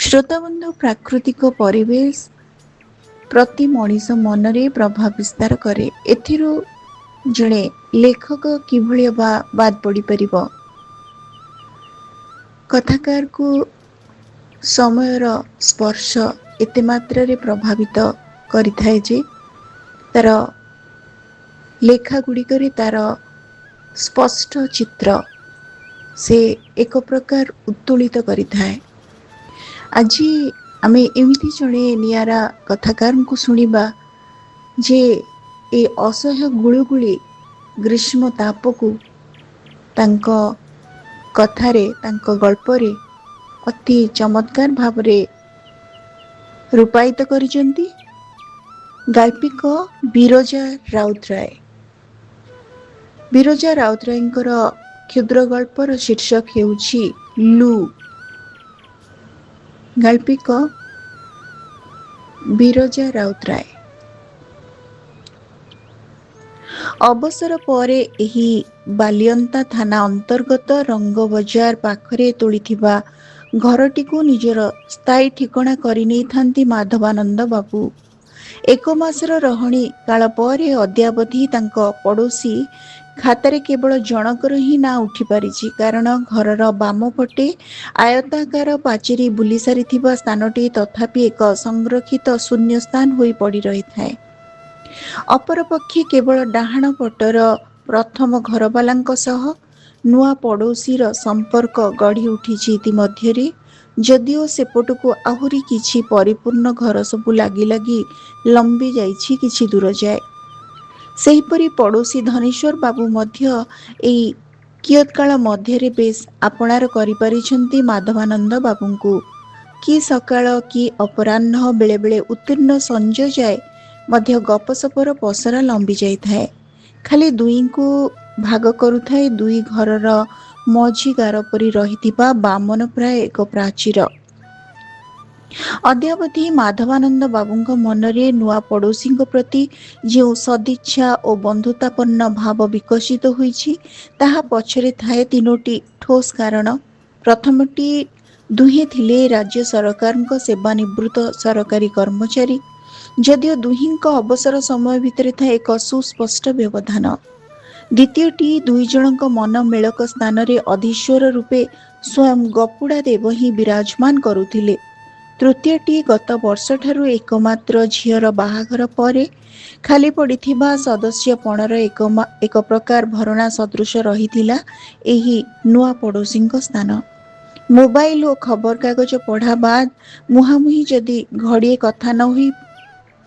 ଶ୍ରୋତାବନ୍ଧୁ ପ୍ରାକୃତିକ ପରିବେଶ ପ୍ରତି ମଣିଷ ମନରେ ପ୍ରଭାବ ବିସ୍ତାର କରେ। ଏଥିରୁ ଜଣେ ଲେଖକ କିଭଳି ବାଦ ପଡ଼ିପାରିବ? କଥାକାରକୁ ସମୟର ସ୍ପର୍ଶ ଏତେ ମାତ୍ରାରେ ପ୍ରଭାବିତ କରିଥାଏ ଯେ ତାର ଲେଖା ଗୁଡ଼ିକରେ ତାର ସ୍ପଷ୍ଟ ଚିତ୍ର ସେ ଏକ ପ୍ରକାର ଉତ୍ତୋଳିତ କରିଥାଏ। ଆଜି ଆମେ ଏମିତି ଜଣେ ନିଆରା କଥାକାରଙ୍କୁ ଶୁଣିବା ଯେ ଏ ଅସହ୍ୟ ଗୁଳୁଗୁଳି ଗ୍ରୀଷ୍ମ ତାପକୁ ତାଙ୍କ କଥାରେ ତାଙ୍କ ଗଳ୍ପରେ ଅତି ଚମତ୍କାର ଭାବରେ ରୂପାୟିତ କରିଛନ୍ତି ଗାଳ୍ପିକ ବିରଜା ରାଉତରାୟ। ବିରଜା ରାଉତରାୟଙ୍କର କ୍ଷୁଦ୍ର ଗଳ୍ପର ଶୀର୍ଷକ ହେଉଛି ଲୁ। ଗାଳ୍ପିକ ବିରଜା ରାଉତରାୟ। ଅବସର ପରେ ଏହି ବାଲିଅନ୍ତା ଥାନା ଅନ୍ତର୍ଗତ ରଙ୍ଗ ବଜାର ପାଖରେ ତୋଳିଥିବା ଘରଟିକୁ ନିଜର ସ୍ଥାୟୀ ଠିକଣା କରିନେଇଥାନ୍ତି ମାଧବାନନ୍ଦ ବାବୁ। 1 ମାସର ରହଣି କାଳ ପରେ ଅଦ୍ୟାବଧି ତାଙ୍କ ପଡ଼ୋଶୀ ଖାତାରେ କେବଳ ଜଣକର ହିଁ ନାଁ ଉଠିପାରିଛି। କାରଣ ଘରର ବାମ ପଟେ ଆୟତାକାର ପାଚେରୀ ବୁଲି ସାରିଥିବା ସ୍ଥାନଟି ତଥାପି ଏକ ସଂରକ୍ଷିତ ଶୂନ୍ୟସ୍ଥାନ ହୋଇ ପଡ଼ି ରହିଥାଏ। ଅପରପକ୍ଷେ କେବଳ ଡାହାଣ ପଟର ପ୍ରଥମ ଘରବାଲାଙ୍କ ସହ ନୂଆ ପଡ଼ୋଶୀର ସମ୍ପର୍କ ଗଢ଼ି ଉଠିଛି ଇତିମଧ୍ୟରେ, ଯଦିଓ ସେପଟକୁ ଆହୁରି କିଛି ପରିପୂର୍ଣ୍ଣ ଘର ସବୁ ଲାଗି ଲାଗି ଲମ୍ବି ଯାଇଛି କିଛି ଦୂର ଯାଏ। ସେହିପରି ପଡ଼ୋଶୀ ଧନେଶ୍ୱର ବାବୁ ମଧ୍ୟ ଏଇ କିୟତ୍କାଳ ମଧ୍ୟରେ ବେଶ୍ ଆପଣାର କରିପାରିଛନ୍ତି ମାଧବାନନ୍ଦ ବାବୁଙ୍କୁ। କି ସକାଳ କି ଅପରାହ୍ନ, ବେଳେବେଳେ ଉତ୍ତୀର୍ଣ୍ଣ ସଞ୍ଜ ଯାଏ ମଧ୍ୟ ଗପସପର ପସରା ଲମ୍ବି ଯାଇଥାଏ। ଖାଲି ଦୁହିଁଙ୍କୁ ଭାଗ କରୁଥାଏ ଦୁଇ ଘରର ମଝି ଗାର ପରି ରହିଥିବା ବାମନପ୍ରାୟ ଏକ ପ୍ରାଚୀର। ଅଦ୍ୟାବଧି ମାଧବାନନ୍ଦ ବାବୁଙ୍କ ମନରେ ନୂଆ ପଡ଼ୋଶୀଙ୍କ ପ୍ରତି ଯେଉଁ ସଦିଚ୍ଛା ଓ ବନ୍ଧୁତାପନ୍ନ ଭାବ ବିକଶିତ ହୋଇଛି, ତାହା ପଛରେ ଥାଏ 3ଟି ଠୋସ୍ କାରଣ। ପ୍ରଥମଟି, ଦୁହେଁ ଥିଲେ ରାଜ୍ୟ ସରକାରଙ୍କ ସେବାନିବୃତ୍ତ ସରକାରୀ କର୍ମଚାରୀ, ଯଦିଓ ଦୁହିଁଙ୍କ ଅବସର ସମୟ ଭିତରେ ଥାଏ ଏକ ସୁସ୍ପଷ୍ଟ ବ୍ୟବଧାନ। ଦ୍ୱିତୀୟଟି, ଦୁଇ ଜଣଙ୍କ ମନ ମେଳକ ସ୍ଥାନରେ ଅଧୀଶ୍ୱର ରୂପେ ସ୍ୱୟଂ ଗପୁଡ଼ା ଦେବ ହିଁ ବିରାଜମାନ କରୁଥିଲେ। ତୃତୀୟଟି, ଗତ ବର୍ଷଠାରୁ ଏକମାତ୍ର ଝିଅର ବାହାଘର ପରେ ଖାଲି ପଡ଼ିଥିବା ସଦସ୍ୟପଣର ଏକ ପ୍ରକାର ଭରଣା ସଦୃଶ ରହିଥିଲା ଏହି ନୂଆ ପଡ଼ୋଶୀଙ୍କ ସ୍ଥାନ। ମୋବାଇଲ ଓ ଖବରକାଗଜ ପଢ଼ା ବାଦ ମୁହାଁମୁହିଁ ଯଦି ଘଡ଼ିଏ କଥା ନ ହୋଇ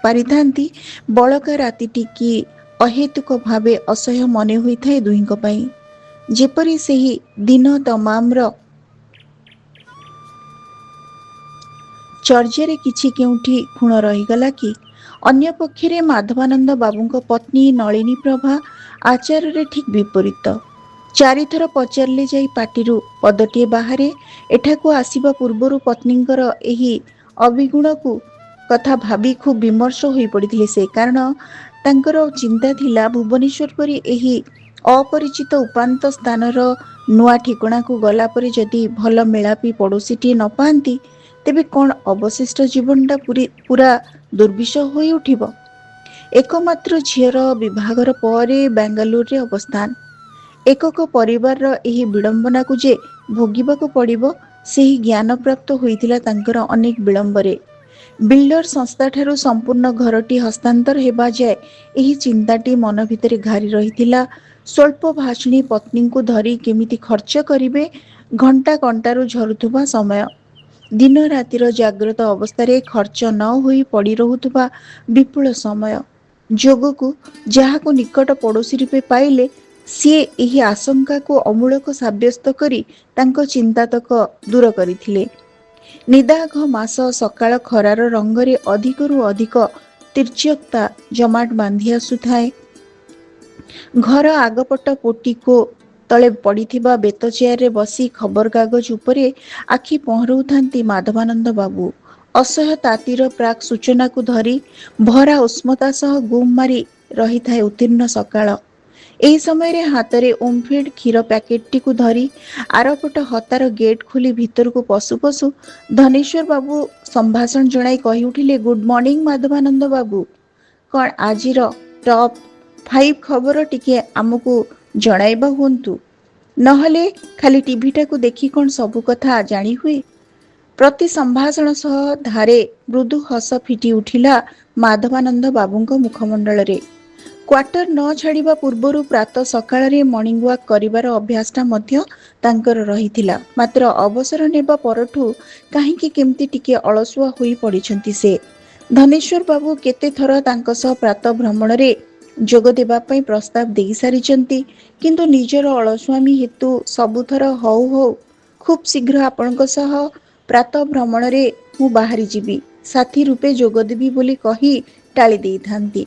ପାରିଥାନ୍ତି, ବଳକା ରାତିଟି କି ଅହେତୁକ ଭାବେ ଅସହ୍ୟ ମନେ ହୋଇଥାଏ ଦୁହିଁଙ୍କ ପାଇଁ। ଯେପରି ସେହି ଦିନ ତମାମର ଚର୍ଯ୍ୟାରେ କିଛି କେଉଁଠି ଖୁଣ ରହିଗଲା କି? ଅନ୍ୟପକ୍ଷରେ ମାଧବାନନ୍ଦ ବାବୁଙ୍କ ପତ୍ନୀ ନଳିନୀ ପ୍ରଭା ଆଚାରରେ ଠିକ୍ ବିପରୀତ। 4 ଥର ପଚାରିଲେ ଯାଇ ପାଟିରୁ ପଦଟିଏ ବାହାରେ। ଏଠାକୁ ଆସିବା ପୂର୍ବରୁ ପତ୍ନୀଙ୍କର ଏହି ଅବିଗୁଣକୁ କଥା ଭାବି ଖୁବ୍ ବିମର୍ଷ ହୋଇପଡ଼ିଥିଲେ ସେ। କାରଣ ତାଙ୍କର ଚିନ୍ତା ଥିଲା, ଭୁବନେଶ୍ୱର ପରି ଏହି ଅପରିଚିତ ଉପାନ୍ତ ସ୍ଥାନର ନୂଆ ଠିକଣାକୁ ଗଲାପରେ ଯଦି ଭଲ ମେଳାପି ପଡ଼ୋଶୀଟିଏ ନ ପାଆନ୍ତି, ତେବେ କ'ଣ ଅବଶିଷ୍ଟ ଜୀବନଟା ପୁରା ଦୁର୍ବିଷହ ହୋଇ ଉଠିବ? ଏକମାତ୍ର ଝିଅର ବିଭାଘର ପରେ ବାଙ୍ଗାଲୋରରେ ଅବସ୍ଥାନ। ଏକକ ପରିବାରର ଏହି ବିଡ଼ମ୍ବନାକୁ ଯେ ଭୋଗିବାକୁ ପଡ଼ିବ, ସେହି ଜ୍ଞାନ ପ୍ରାପ୍ତ ହୋଇଥିଲା ତାଙ୍କର ଅନେକ ବିଳମ୍ବରେ। ବିଲ୍ଡର ସଂସ୍ଥାଠାରୁ ସମ୍ପୂର୍ଣ୍ଣ ଘରଟି ହସ୍ତାନ୍ତର ହେବା ଯାଏ ଏହି ଚିନ୍ତାଟି ମନ ଭିତରେ ଘାରି ରହିଥିଲା। ସ୍ୱଳ୍ପ ଭାଷିଣୀ ପତ୍ନୀଙ୍କୁ ଧରି କେମିତି ଖର୍ଚ୍ଚ କରିବେ, ଘଣ୍ଟା କଣ୍ଟାରୁ ଝରୁଥିବା ସମୟ। ଦିନ ରାତିର ଜାଗ୍ରତ ଅବସ୍ଥାରେ ଖର୍ଚ୍ଚ ନ ହୋଇ ପଡ଼ି ରହୁଥିବା ବିପୁଳ ସମୟ ଯୋଗକୁ ଯାହାକୁ ନିକଟ ପଡ଼ୋଶୀ ରୂପେ ପାଇଲେ, ସିଏ ଏହି ଆଶଙ୍କାକୁ ଅମୂଳକ ସାବ୍ୟସ୍ତ କରି ତାଙ୍କ ଚିନ୍ତାତକ ଦୂର କରିଥିଲେ। ନିଦାଘ ମାସ ସକାଳ ଖରାର ରଙ୍ଗରେ ଅଧିକରୁ ଅଧିକ ତୀର୍ଯ୍ୟକତା ଜମାଟ ବାନ୍ଧି ଆସୁଥାଏ। ଘର ଆଗପଟ ପୋଟିକୋ ତଳେ ପଡ଼ିଥିବା ବେତ ଚେୟାରରେ ବସି ଖବରକାଗଜ ଉପରେ ଆଖି ପହଁରଉଥାନ୍ତି ମାଧବାନନ୍ଦ ବାବୁ। ଅସହ୍ୟ ତାତିର ପ୍ରାକ୍ ସୂଚନାକୁ ଧରି ଭରା ଉଷ୍ମତା ସହ ଗୁମ୍ ମାରି ରହିଥାଏ ଉତ୍ତୀର୍ଣ୍ଣ ସକାଳ। ଏହି ସମୟରେ ହାତରେ ଓମଫେଡ୍ କ୍ଷୀର ପ୍ୟାକେଟଟିକୁ ଧରି ଆରପଟ ହତାର ଗେଟ୍ ଖୋଲି ଭିତରକୁ ପଶୁ ପଶୁ ଧନେଶ୍ୱର ବାବୁ ସମ୍ଭାଷଣ ଜଣାଇ କହିଉଠିଲେ, ଗୁଡ୍ ମର୍ଣ୍ଣିଂ ମାଧବାନନ୍ଦ ବାବୁ। କ'ଣ ଆଜିର ଟପ୍ 5 ଖବର ଟିକେ ଆମକୁ ଜଣାଇବା ହୁଅନ୍ତୁ, ନହେଲେ ଖାଲି ଟିଭିଟାକୁ ଦେଖି କ'ଣ ସବୁ କଥା ଜାଣି ହୁଏ? ପ୍ରତି ସମ୍ଭାଷଣ ସହ ଧାରେ ମୃଦୁ ହସ ଫିଟି ଉଠିଲା ମାଧବାନନ୍ଦ ବାବୁଙ୍କ ମୁଖମଣ୍ଡଳରେ। କ୍ୱାର୍ଟର ନ ଛାଡ଼ିବା ପୂର୍ବରୁ ପ୍ରାତଃ ସକାଳରେ ମର୍ଣ୍ଣିଂ ୱାକ୍ କରିବାର ଅଭ୍ୟାସଟା ମଧ୍ୟ ତାଙ୍କର ରହିଥିଲା। ମାତ୍ର ଅବସର ନେବା ପରଠୁ କାହିଁକି କେମିତି ଟିକେ ଅଳସୁଆ ହୋଇ ପଡ଼ିଛନ୍ତି ସେ। ଧନେଶ୍ୱର ବାବୁ କେତେଥର ତାଙ୍କ ସହ ପ୍ରାତଃ ଭ୍ରମଣରେ ଯୋଗ ଦେବା ପାଇଁ ପ୍ରସ୍ତାବ ଦେଇ ସାରିଛନ୍ତି, କିନ୍ତୁ ନିଜର ଅଳସୁଆମୀ ହେତୁ ସବୁଥର ହଉ ହଉ ଖୁବ୍ ଶୀଘ୍ର ଆପଣଙ୍କ ସହ ପ୍ରାତଃ ଭ୍ରମଣରେ ମୁଁ ବାହାରି ଯିବି, ସାଥୀ ରୂପେ ଯୋଗଦେବି ବୋଲି କହି ଟାଳି ଦେଇଥାନ୍ତି।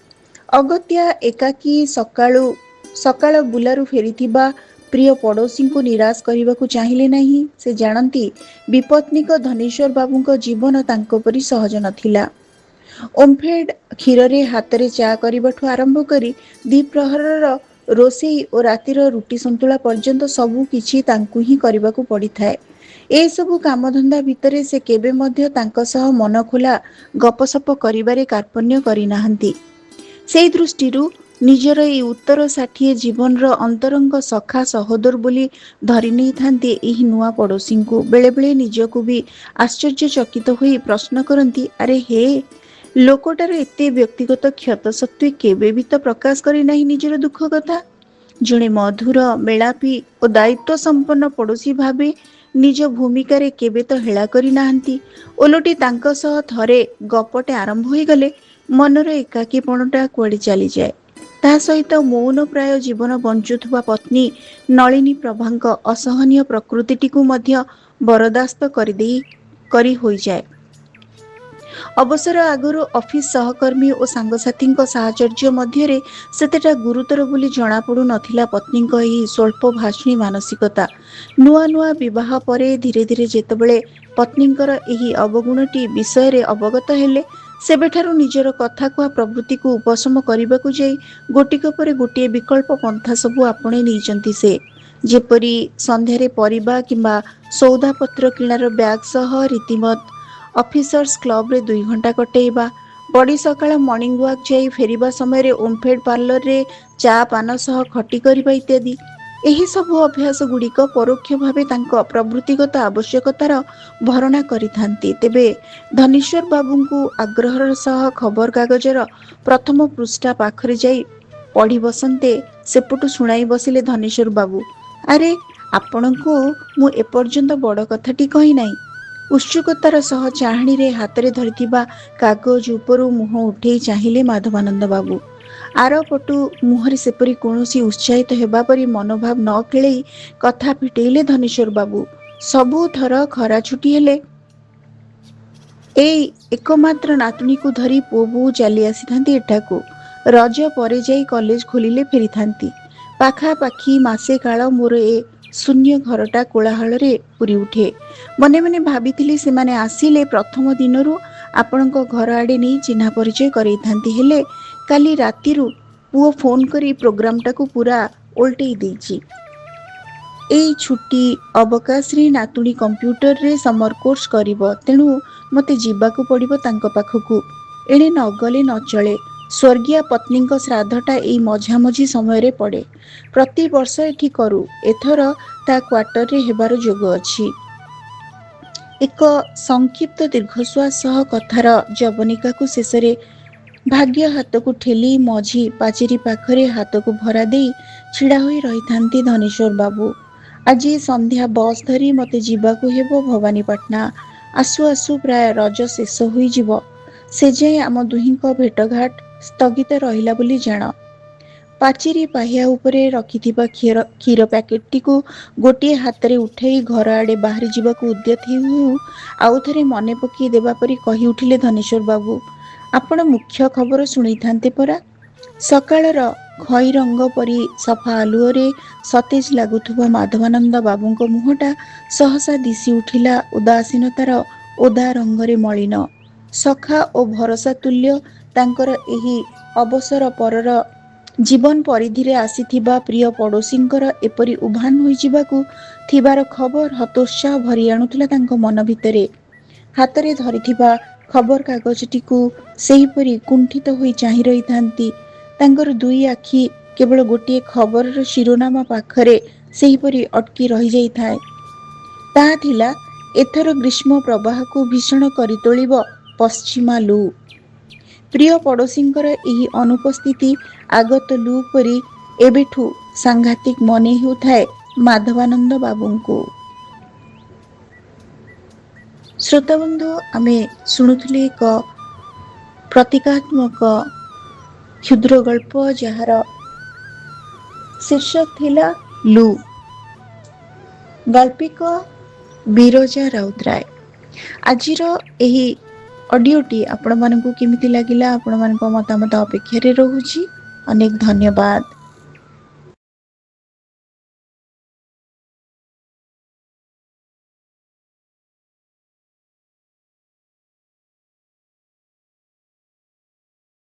ଅଗତ୍ୟା ଏକାକୀ ସକାଳ ବୁଲାରୁ ଫେରିଥିବା ପ୍ରିୟ ପଡ଼ୋଶୀଙ୍କୁ ନିରାଶ କରିବାକୁ ଚାହିଁଲେ ନାହିଁ। ସେ ଜାଣନ୍ତି ବିପତ୍ନିକ ଧନେଶ୍ୱର ବାବୁଙ୍କ ଜୀବନ ତାଙ୍କ ପରି ସହଜ ନଥିଲା। ଓମଫେଡ୍ କ୍ଷୀରରେ ହାତରେ ଚା କରିବାଠୁ ଆରମ୍ଭ କରି ଦ୍ୱିପ୍ରହରର ରୋଷେଇ ଓ ରାତିର ରୁଟି ସନ୍ତୁଳା ପର୍ଯ୍ୟନ୍ତ ସବୁ କିଛି ତାଙ୍କୁ ହିଁ କରିବାକୁ ପଡ଼ିଥାଏ। ଏସବୁ କାମଧନ୍ଦା ଭିତରେ ସେ କେବେ ମଧ୍ୟ ତାଙ୍କ ସହ ମନଖୋଲା ଗପସପ କରିବାରେ କାର୍ପଣ୍ୟ କରିନାହାନ୍ତି। ସେହି ଦୃଷ୍ଟିରୁ ନିଜର ଏହି ଉତ୍ତର ଷାଠିଏ ଜୀବନର ଅନ୍ତରଙ୍ଗ ସଖା ସହୋଦର ବୋଲି ଧରି ନେଇଥାନ୍ତି ଏହି ନୂଆ ପଡ଼ୋଶୀଙ୍କୁ। ବେଳେବେଳେ ନିଜକୁ ବି ଆଶ୍ଚର୍ଯ୍ୟଚକିତ ହୋଇ ପ୍ରଶ୍ନ କରନ୍ତି, ଆରେ ହେ, ଲୋକଟାର ଏତେ ବ୍ୟକ୍ତିଗତ କ୍ଷତ ସତ୍ତ୍ୱେ କେବେ ବି ତ ପ୍ରକାଶ କରିନାହିଁ ନିଜର ଦୁଃଖ କଥା। ଜଣେ ମଧୁର, ମେଳାପୀ ଓ ଦାୟିତ୍ୱ ସମ୍ପନ୍ନ ପଡ଼ୋଶୀ ଭାବେ ନିଜ ଭୂମିକାରେ କେବେ ତ ହେଳା କରିନାହାନ୍ତି। ଓଲଟି ତାଙ୍କ ସହ ଥରେ ଗପଟେ ଆରମ୍ଭ ହୋଇଗଲେ ମନର ଏକାକୀପଣଟା କୁଆଡ଼େ ଚାଲିଯାଏ। ତା ସହିତ ମୌନ ପ୍ରାୟ ଜୀବନ ବଞ୍ଚୁଥିବା ପତ୍ନୀ ନଳିନୀ ପ୍ରଭାଙ୍କ ଅସହନୀୟ ପ୍ରକୃତିଟିକୁ ମଧ୍ୟ ବରଦାସ୍ତ କରି ହୋଇଯାଏ। ଅବସର ଆଗରୁ ଅଫିସ ସହକର୍ମୀ ଓ ସାଙ୍ଗସାଥୀଙ୍କ ସାହଚର୍ଯ୍ୟ ମଧ୍ୟରେ ସେତେଟା ଗୁରୁତର ବୋଲି ଜଣାପଡ଼ୁ ନଥିଲା ପତ୍ନୀଙ୍କ ଏହି ସ୍ୱଳ୍ପ ଭାଷଣୀ ମାନସିକତା। ନୂଆ ନୂଆ ବିବାହ ପରେ ଧୀରେ ଧୀରେ ଯେତେବେଳେ ପତ୍ନୀଙ୍କର ଏହି ଅବଗୁଣଟି ବିଷୟରେ ଅବଗତ ହେଲେ, ସେବେଠାରୁ ନିଜର କଥା କୁହା ପ୍ରବୃତ୍ତିକୁ ଉପଶମ କରିବାକୁ ଯାଇ ଗୋଟିକ ପରେ ଗୋଟିଏ ବିକଳ୍ପ ପନ୍ଥା ସବୁ ଆପଣେଇ ନେଇଛନ୍ତି ସେ। ଯେପରି ସନ୍ଧ୍ୟାରେ ପରିବା କିମ୍ବା ସୌଦାପତ୍ର କିଣାର ବ୍ୟାଗ୍ ସହ ରୀତିମତ ଅଫିସର୍ସ କ୍ଲବରେ 2 ଘଣ୍ଟା କଟେଇବା, ବଡ଼ି ସକାଳ ମର୍ଣ୍ଣିଂ ୱାକ୍ ଯାଇ ଫେରିବା ସମୟରେ ଓମଫେଡ୍ ପାର୍ଲରରେ ଚା ପାନ ସହ ଖଟି କରିବା ଇତ୍ୟାଦି। ଏହିସବୁ ଅଭ୍ୟାସ ଗୁଡ଼ିକ ପରୋକ୍ଷ ଭାବେ ତାଙ୍କ ପ୍ରବୃତ୍ତିଗତ ଆବଶ୍ୟକତାର ଭରଣା କରିଥାନ୍ତି। ତେବେ ଧନେଶ୍ୱର ବାବୁଙ୍କୁ ଆଗ୍ରହର ସହ ଖବରକାଗଜର ପ୍ରଥମ ପୃଷ୍ଠା ପାଖରେ ଯାଇ ପଢ଼ି ବସନ୍ତେ ସେପଟୁ ଶୁଣାଇ ବସିଲେ ଧନେଶ୍ୱର ବାବୁ, ଆରେ ଆପଣଙ୍କୁ ମୁଁ ଏପର୍ଯ୍ୟନ୍ତ ବଡ଼ କଥାଟି କହିନାହିଁ। ଉତ୍ସୁକତାର ସହ ଚାହାଣୀରେ ହାତରେ ଧରିଥିବା କାଗଜ ଉପରୁ ମୁହଁ ଉଠେଇ ଚାହିଁଲେ ମାଧବାନନ୍ଦ ବାବୁ। ଆରପଟୁ ମୁହଁରେ ସେପରି କୌଣସି ଉତ୍ସାହିତ ହେବା ପରି ମନୋଭାବ ନ ଖେଳେଇ କଥା ଫିଟେଇଲେ ଧନେଶ୍ୱର ବାବୁ। ସବୁ ଥର ଖରା ଛୁଟି ହେଲେ ଏଇ ଏକମାତ୍ର ନାତୁଣୀକୁ ଧରି ପୁଅ ବୋହୂ ଚାଲି ଆସିଥାନ୍ତି ଏଠାକୁ। ରଜ ପରେ ଯାଇ କଲେଜ ଖୋଲିଲେ ଫେରିଥାନ୍ତି। ପାଖାପାଖି ମାସେ କାଳ ମୋର ଏ ଶୂନ୍ୟ ଘରଟା କୋଳାହଳରେ ପୂରି ଉଠେ। ମନେ ମନେ ଭାବିଥିଲି ସେମାନେ ଆସିଲେ ପ୍ରଥମ ଦିନରୁ ଆପଣଙ୍କ ଘର ଆଡ଼େ ନେଇ ଚିହ୍ନା ପରିଚୟ କରେଇଥାନ୍ତି। ହେଲେ କାଲି ରାତିରୁ ପୁଅ ଫୋନ୍ କରି ପ୍ରୋଗ୍ରାମଟାକୁ ପୁରା ଓଲଟେଇ ଦେଇଛି। ଏଇ ଛୁଟି ଅବକାଶରେ ନାତୁଣୀ କମ୍ପ୍ୟୁଟରରେ ସମର କୋର୍ସ କରିବ, ତେଣୁ ମୋତେ ଯିବାକୁ ପଡ଼ିବ ତାଙ୍କ ପାଖକୁ। ଏଣେ ନ ଗଲେ ନ ଚଳେ। ସ୍ୱର୍ଗୀୟା ପତ୍ନୀଙ୍କ ଶ୍ରାଦ୍ଧଟା ଏଇ ମଝାମଝି ସମୟରେ ପଡ଼େ। ପ୍ରତିବର୍ଷ ଏଠି କରୁ, ଏଥର ତା କ୍ୱାର୍ଟରରେ ହେବାର ଯୋଗ ଅଛି। ଏକ ସଂକ୍ଷିପ୍ତ ଦୀର୍ଘଶ୍ୱାସ ସହ କଥାର ଯବନିକାକୁ ଶେଷରେ ଭାଗ୍ୟ ହାତକୁ ଠେଲି ମଝି ପାଚେରୀ ପାଖରେ ହାତକୁ ଭରା ଦେଇ ଛିଡ଼ା ହୋଇ ରହିଥାନ୍ତି ଧନେଶ୍ୱର ବାବୁ। ଆଜି ସନ୍ଧ୍ୟା ବସ୍ ଧରି ମୋତେ ଯିବାକୁ ହେବ ଭବାନୀପାଟଣା। ଆସୁ ଆସୁ ପ୍ରାୟ ରଜ ଶେଷ ହୋଇଯିବ। ସେ ଯାଏ ଆମ ଦୁହିଁଙ୍କ ଭେଟଘାଟ ସ୍ଥଗିତ ରହିଲା ବୋଲି ଜାଣ। ପାଚେରୀ ପାହିଆ ଉପରେ ରଖିଥିବା କ୍ଷୀର ପ୍ୟାକେଟଟିକୁ ଗୋଟିଏ ହାତରେ ଉଠାଇ ଘର ଆଡ଼େ ବାହାରି ଯିବାକୁ ଉଦ୍ୟତ ହେଉ ଆଉ ଥରେ ମନେ ପକାଇ ଦେବା ପରି କହି ଉଠିଲେ ଧନେଶ୍ୱର ବାବୁ, ଆପଣ ମୁଖ୍ୟ ଖବର ଶୁଣେଇଥାନ୍ତେ ପରା। ସକାଳର ଖଇ ରଙ୍ଗ ପରି ସଫା ଆଲୁଅରେ ସତେଜ ଲାଗୁଥିବା ମାଧବାନନ୍ଦ ବାବୁଙ୍କ ମୁହଁଟା ସହସା ଦିଶି ଉଠିଲା ଉଦାସୀନତାର ଓଦା ରଙ୍ଗରେ ମଳିନ। ସଖା ଓ ଭରସା ତୁଲ୍ୟ ତାଙ୍କର ଏହି ଅବସର ପରର ଜୀବନ ପରିଧିରେ ଆସିଥିବା ପ୍ରିୟ ପଡ଼ୋଶୀଙ୍କର ଏପରି ଉଭାନ ହୋଇଯିବାକୁ ଥିବାର ଖବର ହତୋତ୍ସାହ ଭରି ଆଣୁଥିଲା ତାଙ୍କ ମନ ଭିତରେ। ହାତରେ ଧରିଥିବା ଖବରକାଗଜଟିକୁ ସେହିପରି କୁଣ୍ଠିତ ହୋଇ ଚାହିଁ ରହିଥାନ୍ତି। ତାଙ୍କର ଦୁଇ ଆଖି କେବଳ ଗୋଟିଏ ଖବରର ଶିରୋନାମା ପାଖରେ ସେହିପରି ଅଟକି ରହିଯାଇଥାଏ। ତାହା ଥିଲା, ଏଥର ଗ୍ରୀଷ୍ମ ପ୍ରବାହକୁ ଭୀଷଣ କରି ତୋଳିବ ପଶ୍ଚିମା ଲୁ। ପ୍ରିୟ ପଡ଼ୋଶୀଙ୍କର ଏହି ଅନୁପସ୍ଥିତି ଆଗତ ଲୁ ପରି ଏବେଠୁ ସାଂଘାତିକ ମନେ ହେଉଥାଏ ମାଧବାନନ୍ଦ ବାବୁଙ୍କୁ। ଶ୍ରୋତାବନ୍ଧୁ, ଆମେ ଶୁଣୁଥିଲେ ଏକ ପ୍ରତୀକାତ୍ମକ କ୍ଷୁଦ୍ର ଗଳ୍ପ, ଯାହାର ଶୀର୍ଷକ ଥିଲା ଲୁ। ଗାଳ୍ପିକ ବିରଜା ରାଉତରାୟ। ଆଜିର ଏହି ଅଡ଼ିଓଟି ଆପଣମାନଙ୍କୁ କେମିତି ଲାଗିଲା? ଆପଣମାନଙ୍କ ମତାମତ ଅପେକ୍ଷାରେ ରହୁଛି। ଅନେକ ଧନ୍ୟବାଦ।